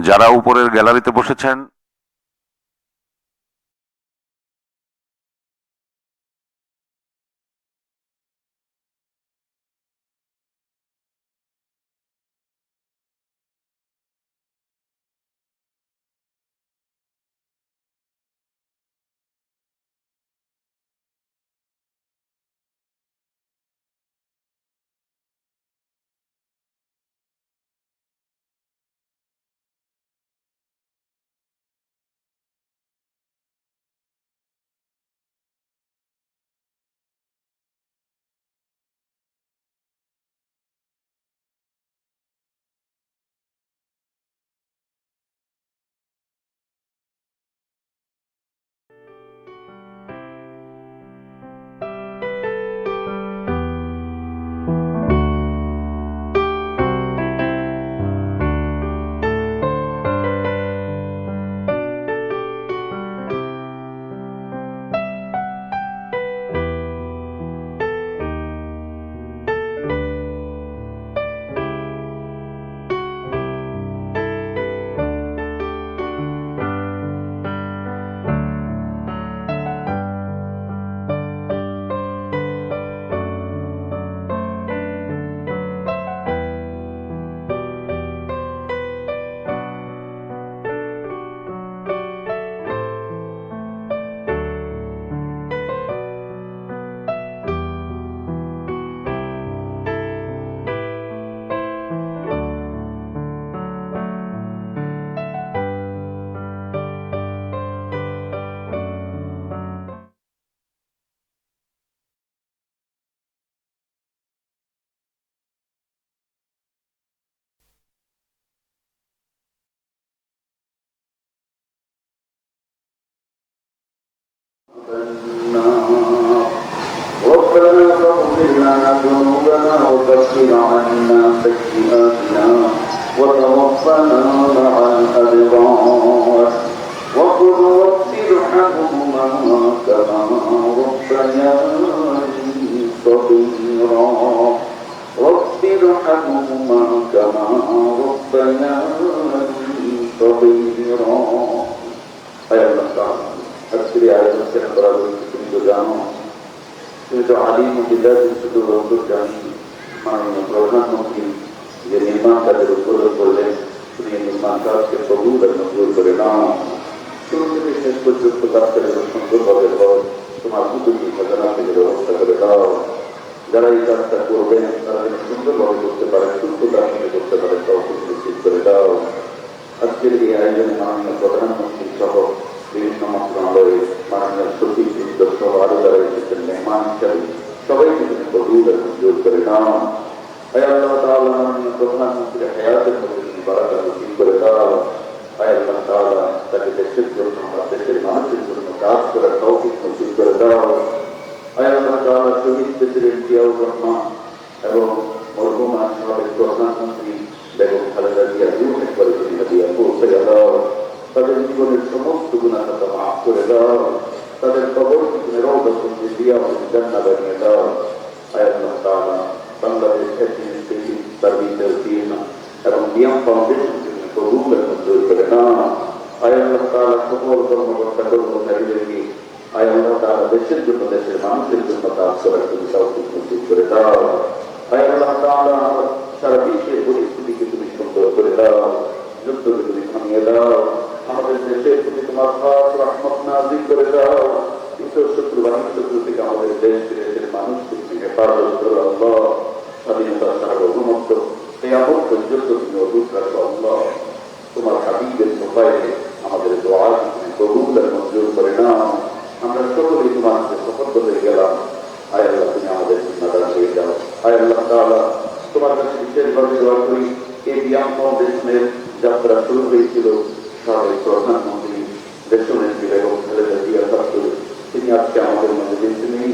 যারা উপরের গ্যালারিতে বসেছেন ربنا فاغفر لنا ذنوبنا وكفر عنا سيئاتنا وتوفنا مع الأبرار وقل رب ارحمهما كما ربياني صغيرا رب ارحمهما كما ربياني صغيرا أي الله আজকের আয়োজন করা হয়েছে তুমি তো জানো, তুমি তো আলিম বিদ্যার্থী শুধু রহমত জানি। মাননীয় প্রধানমন্ত্রী যে নির্মাণ কাজের উপর করলেন, তুমি এই নির্মাণ কাজকে কবুল আর মঞ্জুর করে নাও। শুরু থেকে শেষ পর্যন্ত কাজটা যেন সুন্দরভাবে হয়, তোমার কুতুবি খাজানা থেকে ব্যবস্থা করে দাও। যারা এই কাজটা করবেন তারা যেন সুন্দরভাবে করতে পারে, সুস্থতার সঙ্গে করতে পারে, তৌফিক নিশ্চিত করে দাও। আজকের এই আয়োজনে মাননীয় প্রধানমন্ত্রী সহ বিভিন্ন মন্ত্রণালয়ে মাননীয় সচিব বৃন্দ সহ আরো যারা এসেছেন মেহমান হিসাবে সবাইকে তুমি কবুল এবং মঞ্জুর করে নাও। আয় আল্লাহ তাআলা মাননীয় প্রধানমন্ত্রীর হায়াতের মধ্যে তুমি বারাকা নসিব করে দাও। আয় আল্লাহ তাআলা তাকে দেশের জন্য বা দেশের মানুষের জন্য কাজ করার তৌফিক নসিব করে দাও। আয় আল্লাহ তাআলা শহীদ প্রেসিডেন্ট জিয়াউর রহমান এবং মরহুমা সাবেক প্রধানমন্ত্রী বেগম খালেদা জিয়া রুহের পরে তুমি হাদিয়া পৌঁছে দাও। তাদের জীবনের সমস্ত গুনাহ খাতা মাফ করে দাও। তাদের কবরকে তুমি রওযাতুন মিন রিয়াদিল জান্নাহ বানিয়ে দাও। আয় আল্লাহ তাআলা বাংলাদেশ এডমিনিস্ট্রেটিভ সার্ভিসের টিম এবং বিয়াম ফাউন্ডেশনকে তুমি কবুল এবং মঞ্জুর করে নাও। আয় আল্লাহ তাআলা সকল কর্মকর্তা কর্মচারীদেরকে আয় আল্লাহ তাআলা দেশের জন্য দেশের মানুষের জন্য কাজ করার তুমি তৌফিক নসিব করে দাও। আয় আল্লাহ তাআলা সারা বিশ্বের পরিস্থিতিকে তুমি সুন্দর করে দাও, যুদ্ধকে তুমি থামিয়ে দাও। আমাদের দেশের প্রতি তোমার খাস রহমত নাযিল করে দাও। ঈশ্বর শত্রু বাহিনী শত্রু থেকে আমাদের দেশের মানুষকে তুমি হেফাজত করো আল্লাহ। স্বাধীনতা সার্বভৌমত্ব এই আমল পর্যন্ত তুমি অটুট রাখো আল্লাহ। তোমার হাবিবের মোবাইলে আমাদের দোয়া তুমি কবুল আর মঞ্জুর করে নাও। আমরা সকলেই তোমার হাতে শপথ হয়ে গেলাম। আয় আল্লাহ তুমি আমাদের জিম্মাদার হয়ে যাও। আয় আল্লাহ তাআলা তোমার কাছে বিশেষভাবে দোয়া করি, এই বিয়াম ফাউন্ডেশনের যাত্রা শুরু হয়েছিল সাবেক প্রধানমন্ত্রী দেশনেত্রী বেগম খালেদা জিয়া ছাত্র, তিনি আজকে আমাদের মধ্যে বেঁচে নেই।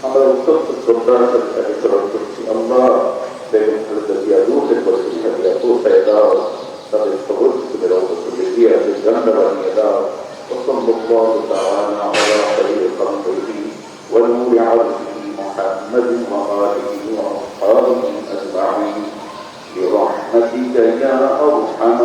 আমরা অত্যন্ত শ্রদ্ধার সাথে তাকে স্মরণ করছি। আল্লাহ বেগম খালেদা জিয়া রুহের পরে তুমি হাদিয়া পৌঁছায় দাও। তাদের খবর তুমি রওযাতুন মিন রিয়াদিল জান্নাহ বানিয়ে দাও। ওয়াসাল্লাল্লাহু তাআলা আলা খায়রি খালকিহি ওয়া নূরি আরশিহি মুহাম্মাদিন ওয়া আলিহি ওয়া আসহাবিহি আজমাঈন برحمتك يا أرحم